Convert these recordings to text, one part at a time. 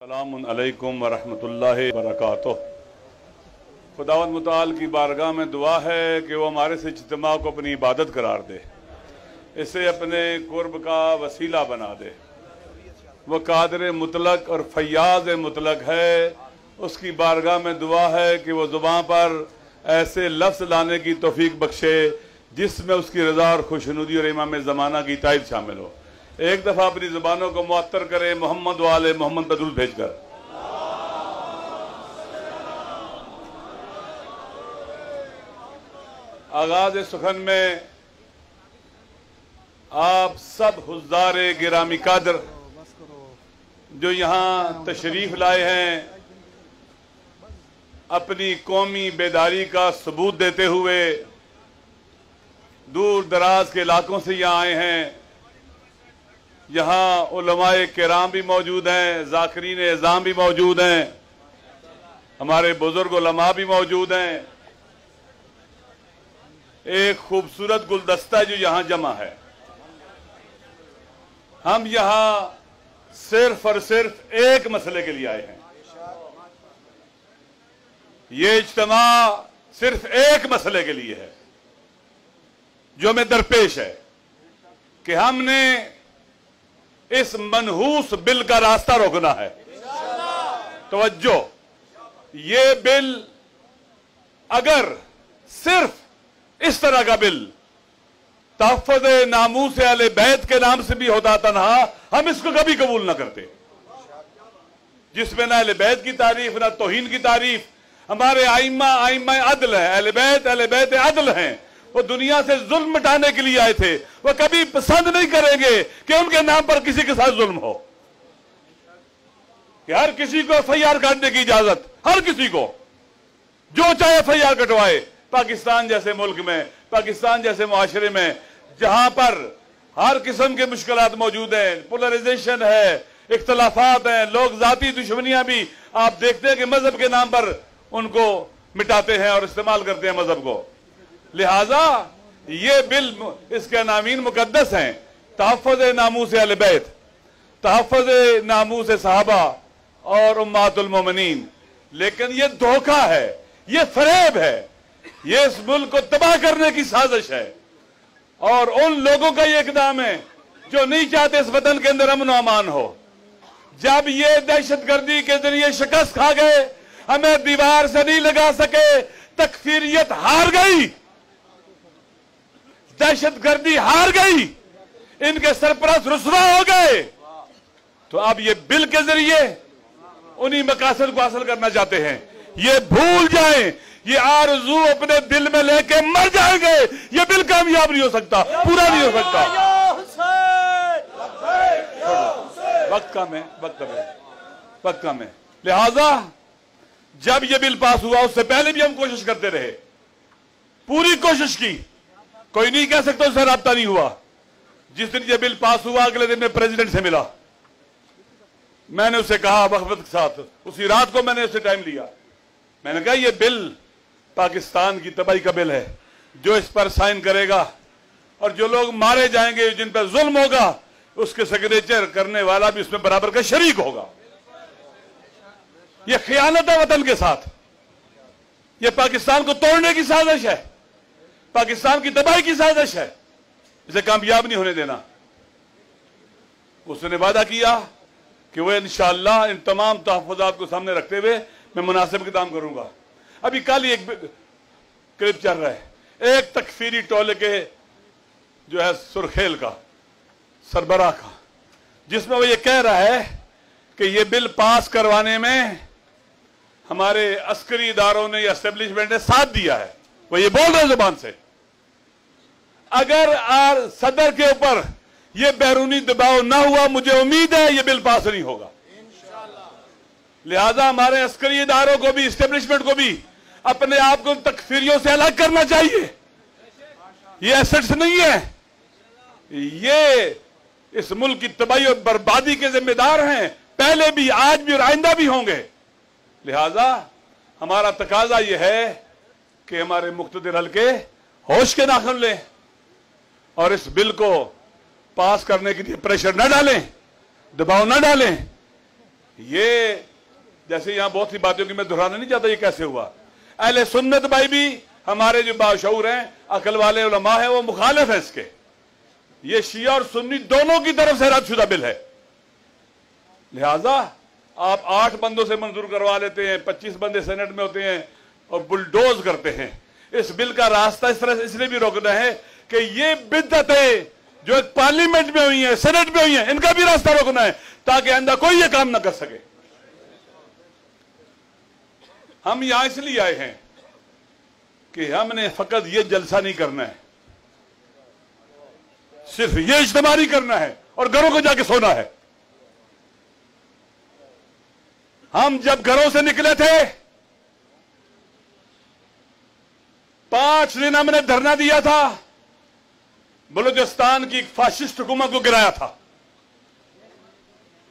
अस्सलामु अलैकुम वरहमतुल्लाहि वबरकातुह। खुदावंद मुताल की बारगाह में दुआ है कि वो हमारे से इज्तिमा को अपनी इबादत करार दे, इसे अपने कुर्ब का वसीला बना दे। वो कादिर मुतलक और फैयाज मुतलक है, उसकी बारगाह में दुआ है कि वो ज़ुबान पर ऐसे लफ्ज़ लाने की तौफीक बख्शे जिसमें उसकी रज़ा और खुशनुदी और इमाम ज़माना की तायद शामिल हो। एक दफ़ा अपनी ज़ुबानों को मुअत्तर करे मोहम्मद वाले मोहम्मद पर दुरूद भेजकर। आगाज़ सुखन में आप सब हुज़्ज़ारे गिरामी कादर जो यहाँ तशरीफ लाए हैं, अपनी कौमी बेदारी का सबूत देते हुए दूर दराज के इलाकों से यहाँ आए हैं। यहाँ उलमाए किराम भी मौजूद हैं, ज़ाकिरीन एज़ाम भी मौजूद हैं, हमारे बुजुर्ग उलमा भी मौजूद हैं। एक खूबसूरत गुलदस्ता जो यहाँ जमा है। हम यहाँ सिर्फ और सिर्फ एक मसले के लिए आए हैं। ये इज्तिमा सिर्फ एक मसले के लिए है जो हमें दरपेश है कि हमने इस मनहूस बिल का रास्ता रोकना है। तवज्जो, ये बिल अगर सिर्फ इस तरह का बिल तहफ़्फ़ुज़ नामूस अहले बैत के नाम से भी होता तन्हा, हम इसको कभी कबूल ना करते, जिसमें ना अहले बैत की तारीफ ना तौहीन की तारीफ। हमारे आइम्मा अदल है, अहले बैत अदल हैं। वो दुनिया से जुल्म मिटाने के लिए आए थे। वो कभी पसंद नहीं करेंगे कि उनके नाम पर किसी के साथ जुल्म हो, कि हर किसी को एफआईआर काटने की इजाजत, हर किसी को जो चाहे एफआईआर कटवाए। पाकिस्तान जैसे मुल्क में, पाकिस्तान जैसे मुआशरे में जहां पर हर किस्म के मुश्किलात मौजूद हैं, पोलराइजेशन है, इख्तलाफात हैं, लोग जाती दुश्मनियां भी आप देखते हैं कि मजहब के नाम पर उनको मिटाते हैं और इस्तेमाल करते हैं मजहब को। लिहाजा ये बिल, इसके नामीन मुकद्दस हैं, तहफ़्फ़ुज़ नामूस अहले बैत, तहफ़्फ़ुज़ नामूस सहाबा और उम्महातुल मोमिनीन। लेकिन ये धोखा है, ये फरेब है, ये इस मुल्क को तबाह करने की साजिश है। और उन लोगों का ये इक़दाम है जो नहीं चाहते इस वतन के अंदर अमन अमान हो। जब ये दहशतगर्दी के जरिए शिकस्त खा गए, हमें दीवार से नहीं लगा सके, तकफीरियत हार गई, दहशतगर्दी हार गई, इनके सरपरस्त रुसवा हो गए। तो अब ये बिल के जरिए उन्हीं मकासद को हासिल करना चाहते हैं। ये भूल जाएं, ये आरज़ू अपने दिल में लेके मर जाएंगे। ये बिल कामयाब नहीं हो सकता, पूरा नहीं हो सकता। वक्त कम है। लिहाजा जब ये बिल पास हुआ, उससे पहले भी हम कोशिश करते रहे, पूरी कोशिश की। कोई नहीं कह सकता उससे राब्ता नहीं हुआ। जिस दिन ये बिल पास हुआ, अगले दिन मैं प्रेसिडेंट से मिला। मैंने उससे कहा वक़्त के साथ, उसी रात को मैंने उससे टाइम लिया। मैंने कहा ये बिल पाकिस्तान की तबाही का बिल है। जो इस पर साइन करेगा और जो लोग मारे जाएंगे, जिन पर जुल्म होगा, उसके सिग्नेचर करने वाला भी उसमें बराबर का शरीक होगा। यह खियानत है वतन के साथ, यह पाकिस्तान को तोड़ने की साजिश है, पाकिस्तान की तबाही की साजिश है। इसे कामयाब नहीं होने देना। उसने वादा किया कि वह इंशाअल्लाह इन तमाम तहफ़्फ़ुज़ात को सामने रखते हुए मैं मुनासिब इक़दाम करूंगा। अभी कल ही एक क्लिप चल रहा है, एक तकफीरी टोले के जो है सुरखेल का सरबराह का, जिसमें वो ये कह रहा है कि ये बिल पास करवाने में हमारे अस्करी इदारों ने या एस्टेब्लिशमेंट ने साथ दिया है। वो ये बोल रहे जुबान से। अगर सदर के ऊपर ये बैरूनी दबाव ना हुआ, मुझे उम्मीद है ये बिल पास नहीं होगा। लिहाजा हमारे अस्करी इदारों को भी, एस्टेब्लिशमेंट को भी अपने आप को तकफीरियों से अलग करना चाहिए। ये एसेट्स नहीं है, ये इस मुल्क की तबाही और बर्बादी के जिम्मेदार हैं, पहले भी, आज भी और आइंदा भी होंगे। लिहाजा हमारा तकाजा यह है कि हमारे मुख्तदिर हल्के होश के नाखुन लें और इस बिल को पास करने के लिए प्रेशर न डालें, दबाव न डालें। ये जैसे यहां बहुत सी बातों की मैं दोहराना नहीं चाहता, ये कैसे हुआ। अहले सुन्नत भाई भी हमारे जो बाशऊर हैं, अकल वाले उलमा हैं, वो मुखालिफ है इसके। ये शिया और सुन्नी दोनों की तरफ से रद्दशुदा बिल है। लिहाजा आप 8 बंदों से मंजूर करवा लेते हैं, 25 बंदे सेनेट में होते हैं और बुलडोज करते हैं। इस बिल का रास्ता इस तरह से इसलिए भी रोकना है कि ये बिद्दतें जो एक पार्लियामेंट में हुई है, सेनेट में हुई है, इनका भी रास्ता रोकना है ताकि आइंदा कोई ये काम ना कर सके। हम यहां इसलिए आए हैं कि हमने फकत ये जलसा नहीं करना है, सिर्फ ये इज्तिमा नहीं करना है और घरों को जाके सोना है। हम जब घरों से निकले थे 5 दिन हमने धरना दिया था, बलूचिस्तान की एक फाशिस्ट हुकूमत को गिराया था।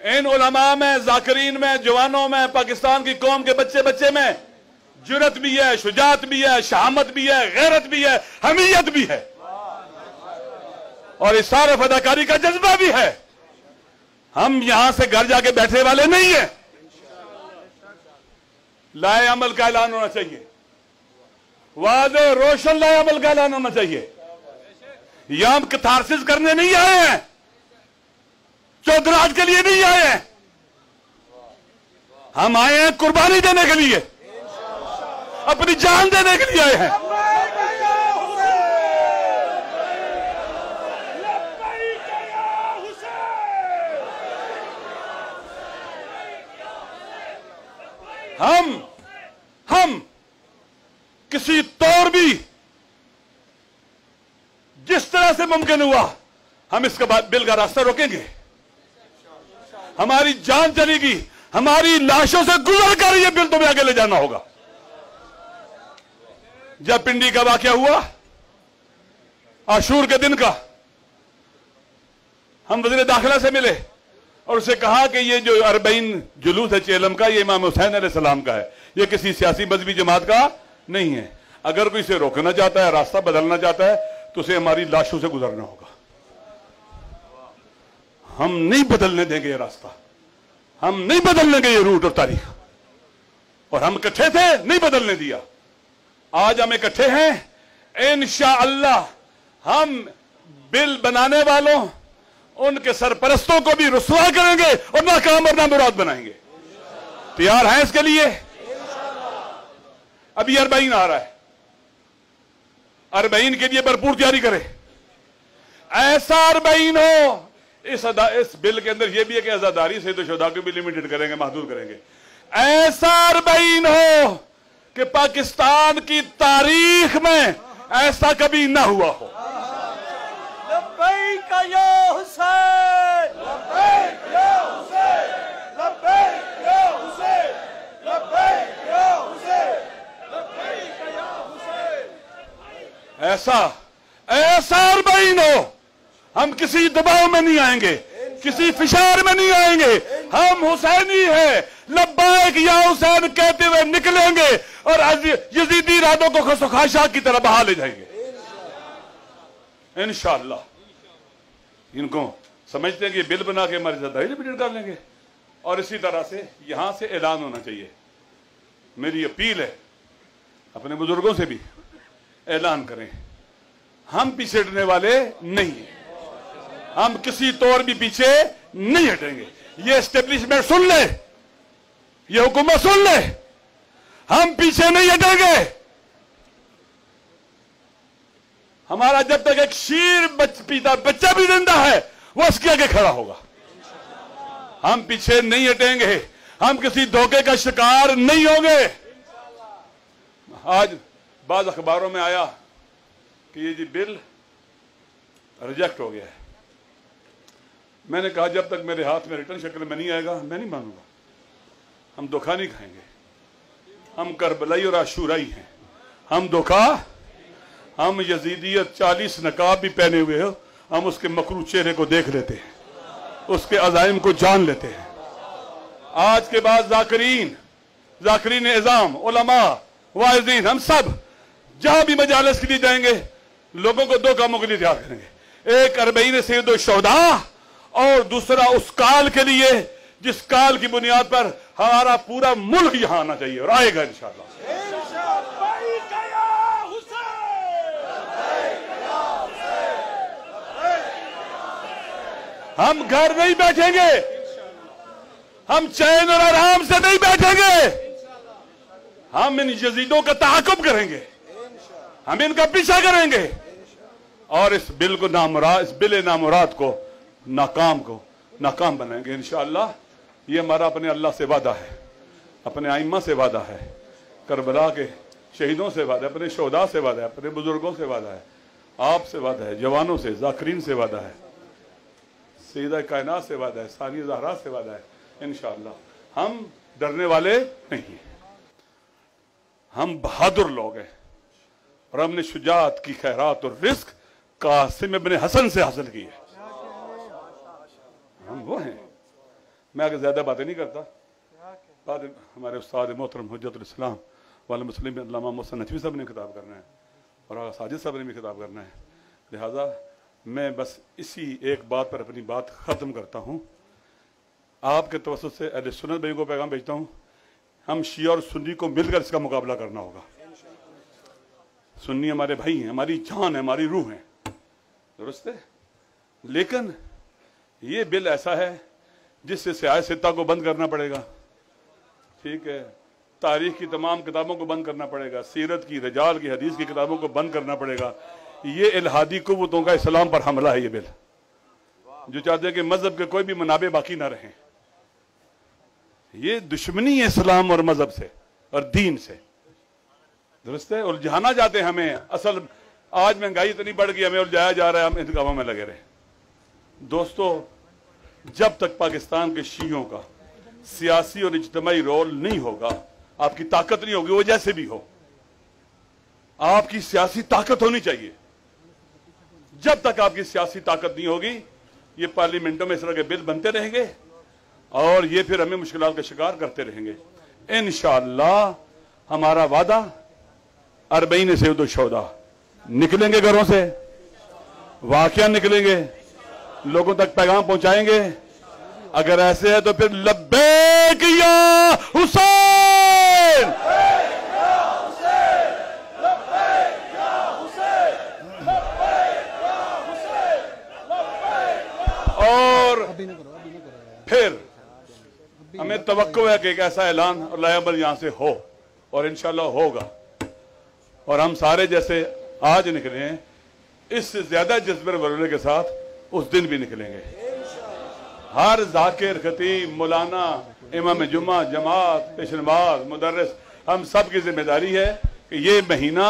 इन उलमा में, जाकिरीन में, जवानों में, पाकिस्तान की कौम के बच्चे बच्चे में जुरत भी है, शुजात भी है, शहामत भी है, गैरत भी है, हमीयत भी है और इसार फदाकारी का जज्बा भी है। हम यहां से घर जाके बैठने वाले नहीं है। लाए अमल का ऐलान होना चाहिए, वाज़े रोशन लाए अमल का ऐलान होना चाहिए। यहां हम कैथारसिस करने नहीं आए हैं, चौधराज के लिए नहीं आए हैं, हम आए हैं कुर्बानी देने के लिए, अपनी जान देने के लिए आए हैं। हम किसी तौर भी जिस तरह से मुमकिन हुआ हम इसके बाद बिल का रास्ता रोकेंगे। हमारी जान चलेगी, हमारी लाशों से गुजर कर यह बिल तुम्हें आगे ले जाना होगा। जब पिंडी का वाकया हुआ आशूर के दिन का, हम वज़ीर दाखिला से मिले और उसे कहा कि ये जो 40 जुलूस है चेलम का, ये इमाम हुसैन अलैहिस्सलाम का है, ये किसी सियासी मजहबी जमात का नहीं है। अगर कोई इसे रोकना चाहता है, रास्ता बदलना चाहता है, तो उसे हमारी लाशों से गुजरना होगा। हम नहीं बदलने देंगे ये रास्ता, हम नहीं बदलने देंगे ये रूट और तारीख। और हम इकट्ठे थे, नहीं बदलने दिया। आज हम इकट्ठे हैं, इंशाअल्लाह हम बिल बनाने वालों, उनके सरपरस्तों को भी रुसवा करेंगे और नाकाम और नामुराद बनाएंगे। तैयार हैं इसके लिए? अभी 40 आ रहा है, 40 के लिए भरपूर तैयारी करें। ऐसा 40 हो, इस बिल के अंदर यह भी है कि आजादारी से तो शुदा को भी लिमिटेड करेंगे, महदूद करेंगे। ऐसा 40 हो कि पाकिस्तान की तारीख में ऐसा कभी ना हुआ हो। लब्बैक या हुसैन, लब्बैक या हुसैन, लब्बैक या हुसैन, लब्बैक या हुसैन, लब्बैक या हुसैन। ऐसा 40 हो, हम किसी दबाव में नहीं आएंगे, किसी फिशार में नहीं आएंगे। हम हुसैनी हैं, लब्बैक या हुसैन कहते हुए निकलेंगे और यजीदी इरादों को खसोखाशा की तरह बहा ले जाएंगे इंशाअल्लाह। इनको समझते हैं कि बिल बना के हमारे साथ लिमिटेड कर लेंगे। और इसी तरह से यहां से ऐलान होना चाहिए। मेरी अपील है, अपने बुजुर्गों से भी ऐलान करें, हम पीछे हटने वाले नहीं हैं, हम किसी तौर भी पीछे नहीं हटेंगे। ये एस्टेब्लिशमेंट सुन ले, ये हुकूमत सुन ले, हम पीछे नहीं हटेंगे। हमारा जब तक एक शीर पीता बच्चा भी जिंदा है, वो उसके आगे खड़ा होगा। हम पीछे नहीं हटेंगे, हम किसी धोखे का शिकार नहीं होंगे। आज बाद अखबारों में आया कि ये जी बिल रिजेक्ट हो गया है। मैंने कहा जब तक मेरे हाथ में रिटर्न शक्ल में नहीं आएगा मैं नहीं मानूंगा। हम धोखा नहीं खाएंगे, हम करबलाई और आशूराई हैं, हम धोखा, हम यजीदियत 40 नकाब भी पहने हुए हो, हम उसके मकरू चेहरे को देख लेते हैं, उसके अज़ाइम को जान लेते हैं। आज के बाद जाकिरीन इज़ाम, उलमा, वाइज़ीन, हम सब जहां भी मजालिस के लिए जाएंगे, लोगों को 2 कामों के लिए तैयार करेंगे। एक 40 सैयद शुहदा और दूसरा उस काल के लिए जिस काल की बुनियाद पर हमारा पूरा मुल्क यहां आना चाहिए और आएगा इंशाअल्लाह। हम घर नहीं बैठेंगे, हम चैन और आराम से नहीं बैठेंगे, हम इन यजीदों का ताक़ुब करेंगे, हम इनका पीछा करेंगे और इस बिल को इस बिल नामुराद को नाकाम बनाएंगे इंशाअल्लाह। ये हमारा अपने अल्लाह से वादा है, अपने आइम्मा से वादा है, करबला के शहीदों से वादा है, अपने शोहदा से वादा है, अपने बुजुर्गों से वादा है, आप से वादा है, जवानों से, जाकिरीन से वादा है, सैयदा कायनात से वादा है, सानिया ज़हरा से वादा है। इंशाअल्लाह हम डरने वाले नहीं हैं, हम बहादुर लोग हैं और हमने शुजात की खैरात और रिस्क कासिम इब्न हसन से हासिल की है। हम वो हैं। मैं आगे ज्यादा बातें नहीं करता, बाद हमारे उस्ताद मोहतरम हुज्जतुल इस्लाम वाले मुस्लिम अल्लामा मोहसिन नकवी साहब ने खिताब करना है और आगा साजिद साहब ने भी खिताब करना है। लिहाजा मैं बस इसी एक बात पर अपनी बात ख़त्म करता हूँ। आपके तवस्सुत से अहले सुन्नत भाइयों को पैगाम भेजता हूँ, हम शिया और सुन्नी को मिलकर इसका मुकाबला करना होगा। सुन्नी हमारे भाई हैं, हमारी जान है, हमारी रूह है, दुरुस्त है। लेकिन ये बिल ऐसा है जिससे सियासत सित्ता को बंद करना पड़ेगा, ठीक है, तारीख की तमाम किताबों को बंद करना पड़ेगा, सीरत की, रजाल की, हदीस की किताबों को बंद करना पड़ेगा। ये इल्हादी कुव्वतों का इस्लाम पर हमला है। ये बिल जो चाहते हैं कि मजहब के कोई भी मनाबे बाकी ना रहें, ये दुश्मनी है इस्लाम और मजहब से और दीन से, दुरुस्त है। उलझाना चाहते हैं हमें। असल आज महंगाई इतनी बढ़ गई, हमें उलझाया जा रहा है, हम इन कामों में लगे रहे। दोस्तों, जब तक पाकिस्तान के शियों का सियासी और इज्तिमाई रोल नहीं होगा, आपकी ताकत नहीं होगी, वो जैसे भी हो, आपकी सियासी ताकत होनी चाहिए। जब तक आपकी सियासी ताकत नहीं होगी, ये पार्लियामेंटों में इस तरह के बिल बनते रहेंगे और ये फिर हमें मुश्किलात का शिकार करते रहेंगे। इंशाअल्लाह हमारा वादा 40 से शोदा निकलेंगे, घरों से वाकया निकलेंगे, लोगों तक पैगाम पहुंचाएंगे। अगर ऐसे है तो फिर लब्बैक या हुसैन, और फिर हमें तवक्को है कि एक ऐसा ऐलान और लायाबल यहां से हो और इंशाअल्लाह होगा। और हम सारे जैसे आज निकले हैं, इससे ज्यादा जज्बे वरूले के साथ उस दिन भी निकलेंगे। हर जाकिर, खतीब, मौलाना, इमाम जुम्मा, जमात, पेशनबाज, मुदर्रिस, हम सब की जिम्मेदारी है कि ये महीना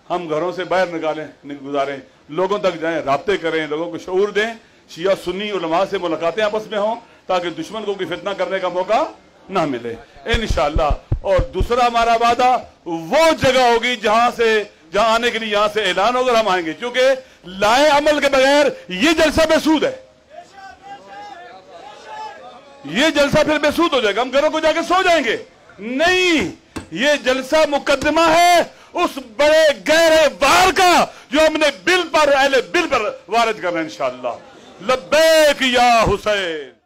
हम घरों से बाहर गुजारें, लोगों तक जाएं, राब्ते करें, लोगों को शऊर दें, शिया सुन्नी उलमा से मुलाकातें आपस में हों ताकि दुश्मन को कोई फितना करने का मौका ना मिले इंशाअल्लाह। और दूसरा हमारा वादा वो जगह होगी जहां आने के लिए यहां से ऐलान होगा, हम आएंगे, क्योंकि लाए अमल के बगैर ये जलसा बेसूद है। ये जलसा फिर बेसूद हो जाएगा, हम घरों को जाके सो जाएंगे। नहीं, ये जलसा मुकदमा है उस बड़े गहरे वार का जो हमने बिल पर वारिद करना है इंशाअल्लाह। लब्बैक या हुसैन।